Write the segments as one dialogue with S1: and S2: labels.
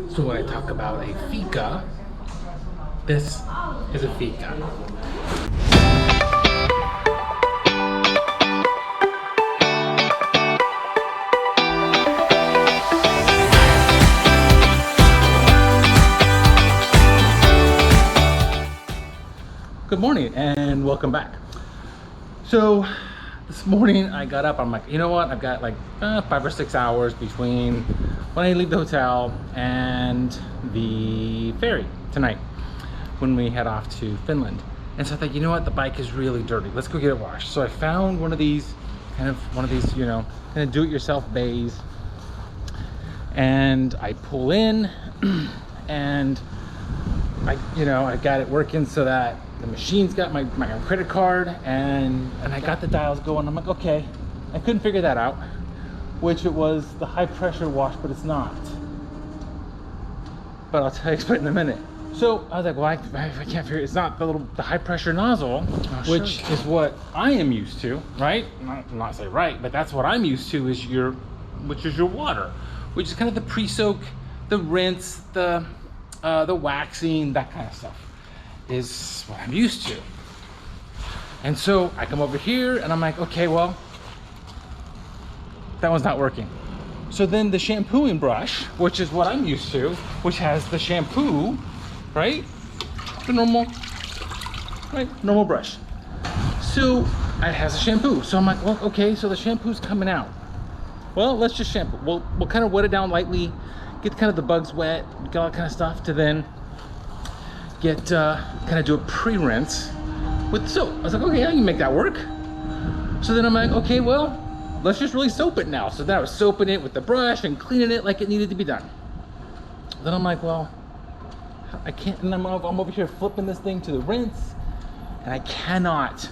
S1: So when I talk about a Fika, this is a Fika. Good morning and welcome back. So this morning I got up, I'm like, you know what? I've got like 5 or 6 hours between when I leave the hotel and the ferry tonight when we head off to Finland. And so I thought, you know what? The bike is really dirty. Let's go get it washed. So I found one of these, you know, kind of do-it-yourself bays. And I pull in and I got it working so that the machine's got my credit card and I got the dials going. I'm like, okay, I couldn't figure that out, which it was the high pressure wash, but it's not. But I'll explain in a minute. So I was like, well, I can't figure it. It's not the high pressure nozzle, which is what I am used to, right? Not say right, but that's what I'm used to is which is your water, which is kind of the pre-soak, the rinse, the waxing, that kind of stuff is what I'm used to. And so I come over here and I'm like, okay, well, that one's not working. So then the shampooing brush, which is what I'm used to, which has the shampoo, right? The normal brush. So it has a shampoo. So I'm like, well, okay, so the shampoo's coming out. Well, let's just shampoo. We'll kind of wet it down lightly, get kind of the bugs wet, get all that kind of stuff to then get kind of do a pre-rinse with soap. I was like, okay, I can make that work. So then I'm like, okay, well, let's just really soap it now. So then I was soaping it with the brush and cleaning it like it needed to be done. Then I'm like, well, I can't, and I'm over here flipping this thing to the rinse, and I cannot,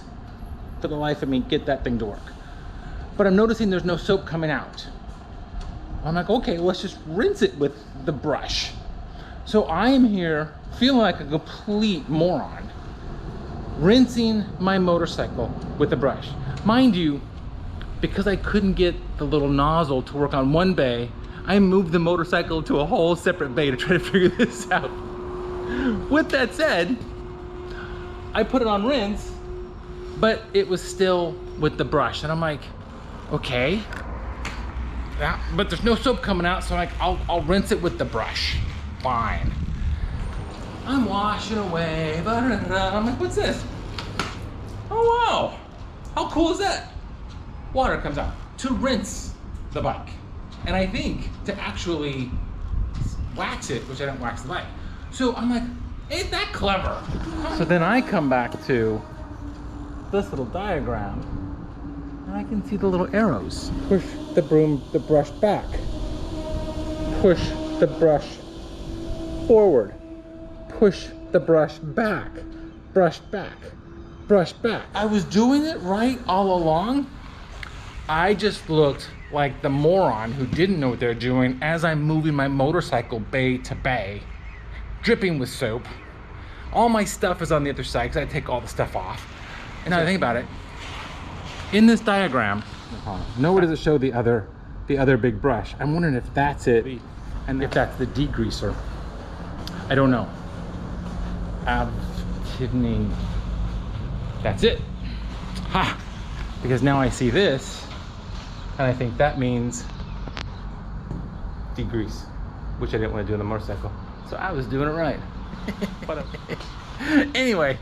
S1: for the life of me, get that thing to work. But I'm noticing there's no soap coming out. I'm like, okay, let's just rinse it with the brush. So I am here feeling like a complete moron, rinsing my motorcycle with the brush. Mind you, because I couldn't get the little nozzle to work on one bay, I moved the motorcycle to a whole separate bay to try to figure this out. With that said, I put it on rinse, but it was still with the brush. And I'm like, okay, yeah, but there's no soap coming out, so I'll rinse it with the brush. Fine. I'm washing away. I'm like, what's this? Oh wow, how cool is that? Water comes out to rinse the bike, and I think to actually wax it, which I don't wax the bike. So I'm like, ain't that clever? So then I come back to this little diagram, and I can see the little arrows. Push the brush back. Push the brush forward. Push the brush back. Brush back. Brush back. I was doing it right all along. I just looked like the moron who didn't know what they're doing as I'm moving my motorcycle bay to bay, dripping with soap. All my stuff is on the other side because I take all the stuff off. And now I think about it, in this diagram, nowhere does it show the other big brush. I'm wondering if that's it, and if that's the degreaser. I don't know. That's it. Ha! Because now I see this, and I think that means degrease, which I didn't want to do on the motorcycle. So I was doing it right. Anyway,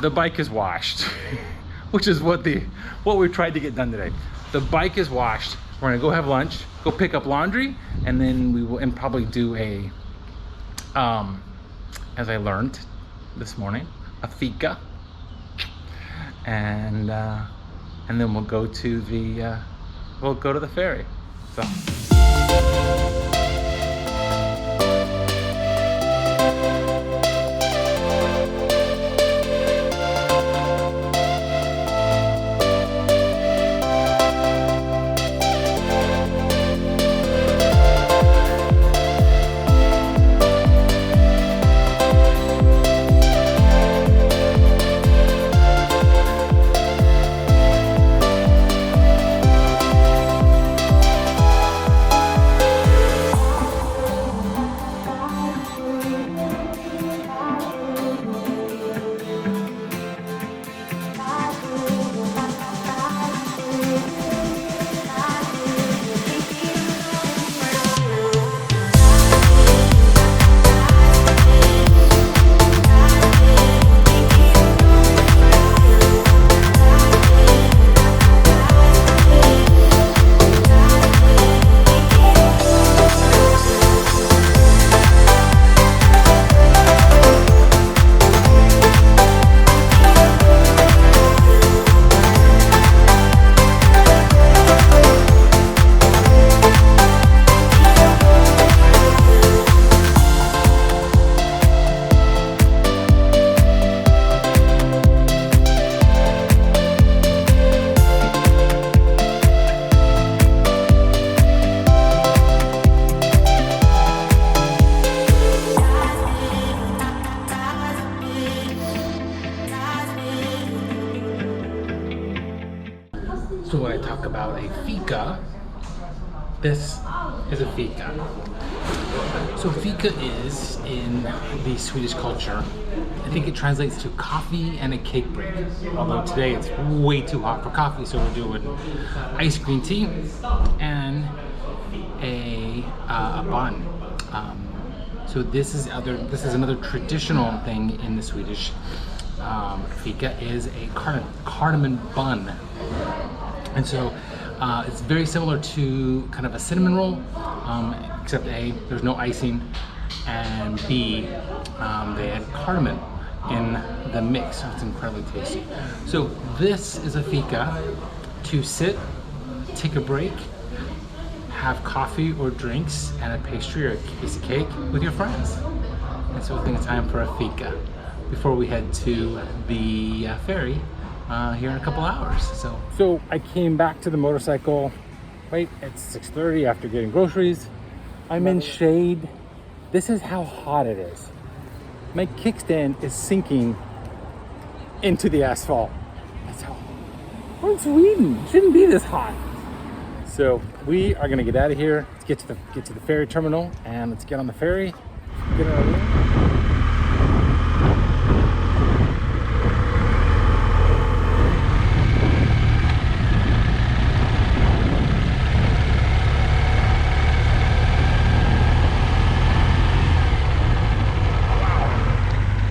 S1: the bike is washed, which is what we tried to get done today. The bike is washed. We're gonna go have lunch, go pick up laundry, and then we will probably do a, as I learned this morning, a Fika, and then we'll go to the ferry. So. This is a fika. So fika is, in the Swedish culture, I think it translates to coffee and a cake break. Although today it's way too hot for coffee, so we're doing iced green tea and a bun. So this is another traditional thing in the Swedish. Fika is a cardamom bun, and so it's very similar to kind of a cinnamon roll, except A, there's no icing, and B, they add cardamom in the mix, so it's incredibly tasty. So this is a fika to sit, take a break, have coffee or drinks and a pastry or a piece of cake with your friends. And so I think it's time for a fika before we head to the ferry here in a couple hours. So I came back to the motorcycle right at 6:30 after getting groceries. I'm in shade. This is how hot it is. My kickstand is sinking into the asphalt. That's how we're in Sweden. It shouldn't be this hot. So we are gonna get out of here. Let's get to the ferry terminal and let's get on the ferry. Get in our room.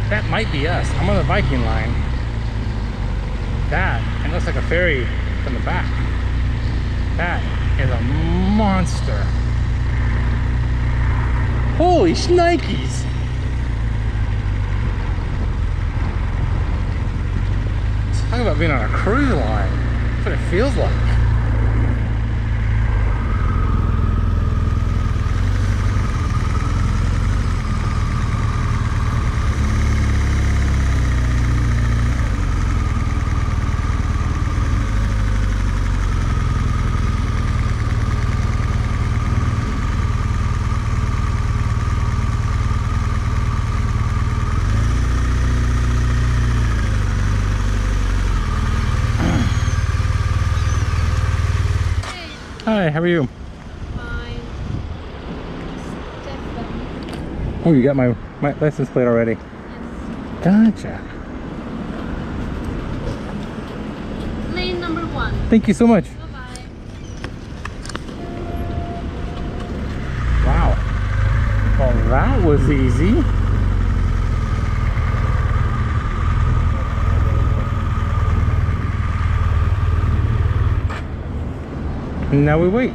S1: That might be us. I'm on the Viking line. That, and it looks like a ferry from the back. That is a monster. Holy shnikes! Talk about being on a cruise line. That's what it feels like. Hi, how are you?
S2: Fine.
S1: Oh, you got my license plate already?
S2: Yes.
S1: Gotcha.
S2: Lane number 1.
S1: Thank you so much.
S2: Bye-bye.
S1: Wow. Well, that was easy. Now we wait.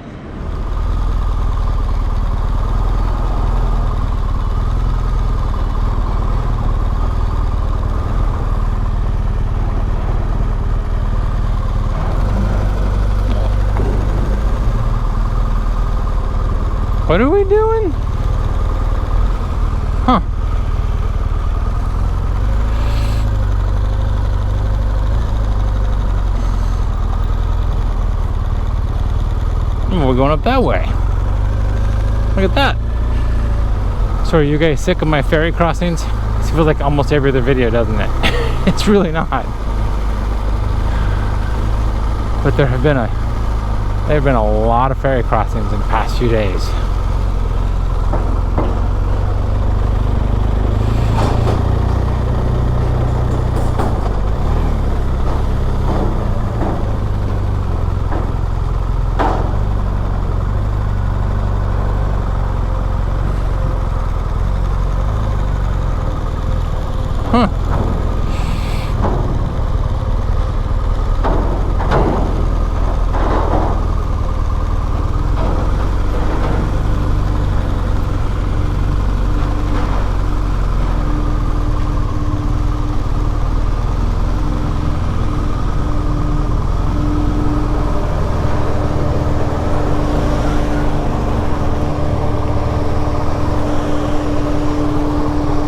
S1: What are we doing? Huh. We're going up that way. Look at that. So are you guys sick of my ferry crossings? It feels like almost every other video, doesn't it? It's really not. But there have been a lot of ferry crossings in the past few days.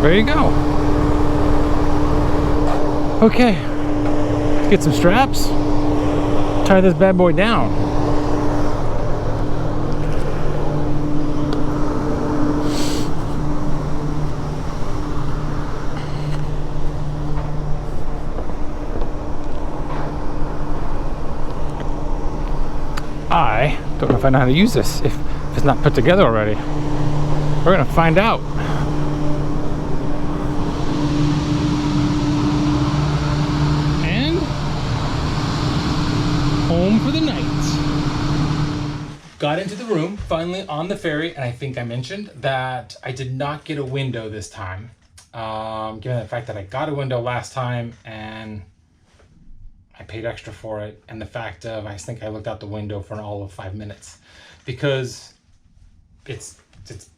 S1: There you go. Okay, let's get some straps, tie this bad boy down. I Don't know if I know how to use this if it's not put together already. We're gonna find out. And home for the night. Got into the room finally on the ferry, and I think I mentioned that I did not get a window this time. Given the fact that I got a window last time and I paid extra for it, and the fact of I think I looked out the window for all of 5 minutes because it's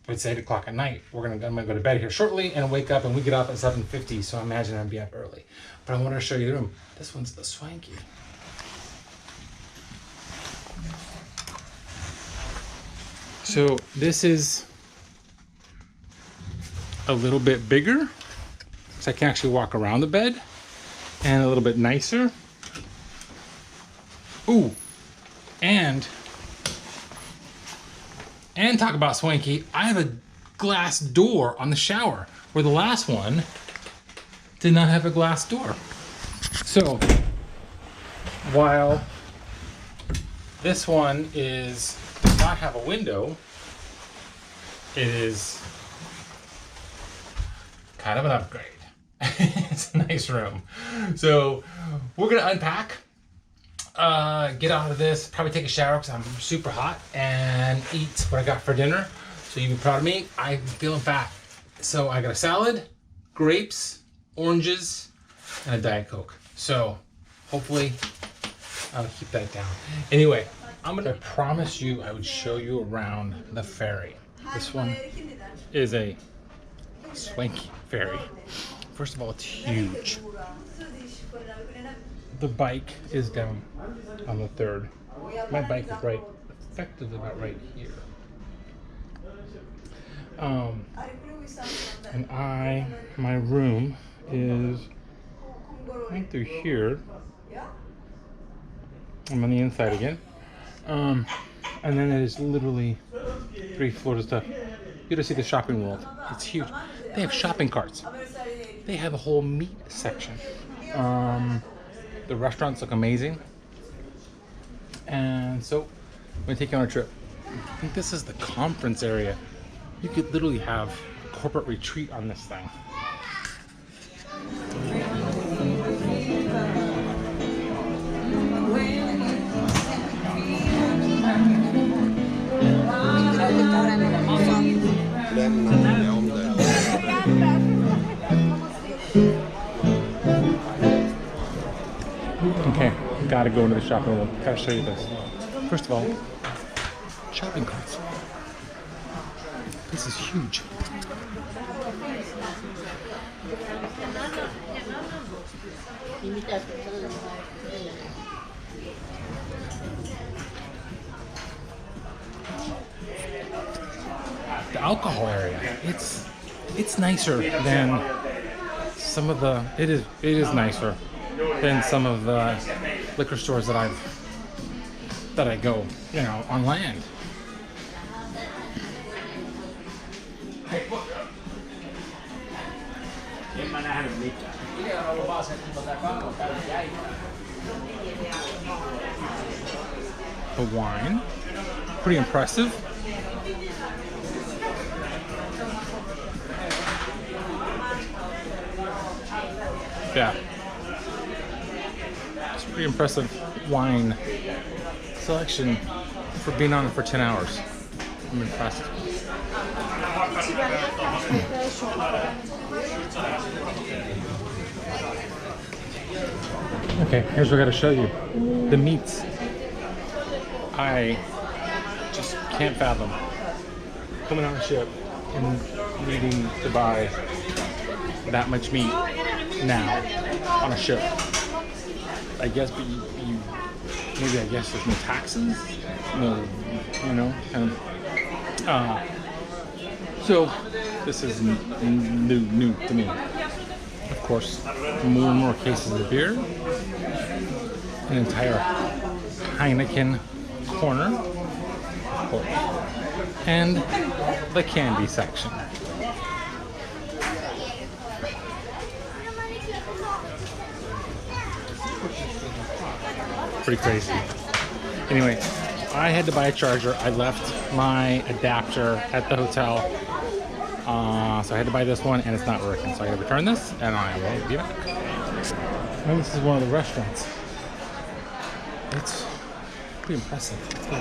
S1: 8 o'clock at night. I'm gonna go to bed here shortly and wake up, and we get up at 7:50, so I imagine I'll be up early. But I want to show you the room. This one's the swanky. So this is a little bit bigger, so I can actually walk around the bed, and a little bit nicer. Ooh, and talk about swanky, I have a glass door on the shower, where the last one did not have a glass door. So, while this one does not have a window, it is kind of an upgrade. It's a nice room. So, we're gonna unpack. Get out of this, probably take a shower because I'm super hot, and eat what I got for dinner. So you'll be proud of me. I'm feeling fat. So I got a salad, grapes, oranges, and a Diet Coke. So hopefully I'll keep that down. Anyway, I promised you I would show you around the ferry. This one is a swanky ferry. First of all, it's huge. The bike is down on the third. My bike is right, effectively about right here. And my room is right through here. I'm on the inside again. And then it is literally 3 floors of stuff. You gotta see the shopping world. It's huge. They have shopping carts. They have a whole meat section. The restaurants look amazing. And so, I'm gonna take you on a trip. I think this is the conference area. You could literally have a corporate retreat on this thing. Okay, gotta go into the shopping mall. Gotta show you this. First of all, shopping carts. This is huge. The alcohol area, it's nicer than some of the, it is nicer than some of the liquor stores that I go, on land. The wine, pretty impressive. Yeah. It's pretty impressive wine selection for being on it for 10 hours. I'm impressed. Okay, here's what I gotta show you. The meats. I just can't fathom coming on a ship and needing to buy that much meat now on a ship. I guess, but maybe I guess there's no taxes, so this is new to me. Of course, more and more cases of beer, an entire Heineken corner, of course, and the candy section. Pretty crazy. Anyway, I had to buy a charger. I left my adapter at the hotel. So I had to buy this one and it's not working. So I gotta return this and I will be back. And this is one of the restaurants. It's pretty impressive. Let's go.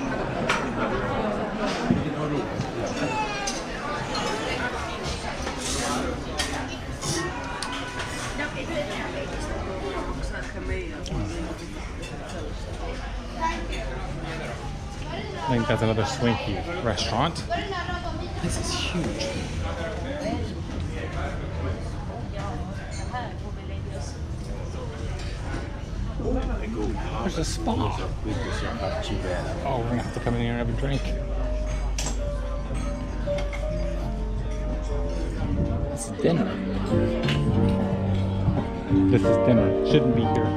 S1: I think that's another Swanky restaurant. This is huge. There's a spa. Oh, we're gonna have to come in here and have a drink. It's dinner. This is dinner. Shouldn't be here.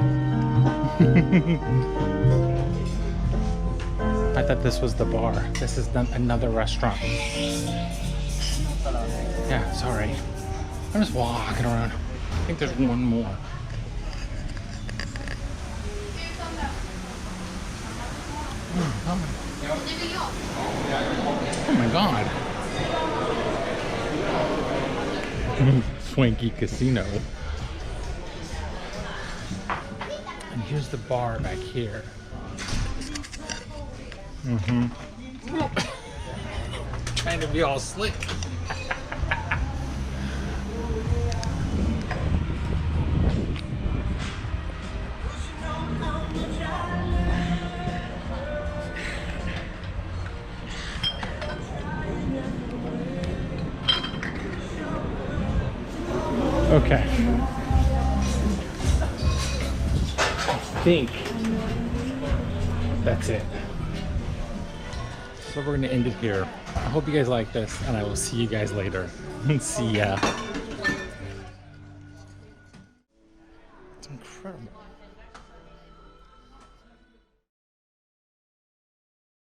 S1: I thought this was the bar. This is another restaurant. Yeah, sorry. I'm just walking around. I think there's one more. Oh my god. Swanky Casino. And here's the bar back here. Trying to be all slick. Okay. I think that's it. So we're gonna end it here. I hope you guys like this, and I will see you guys later. See ya. It's incredible.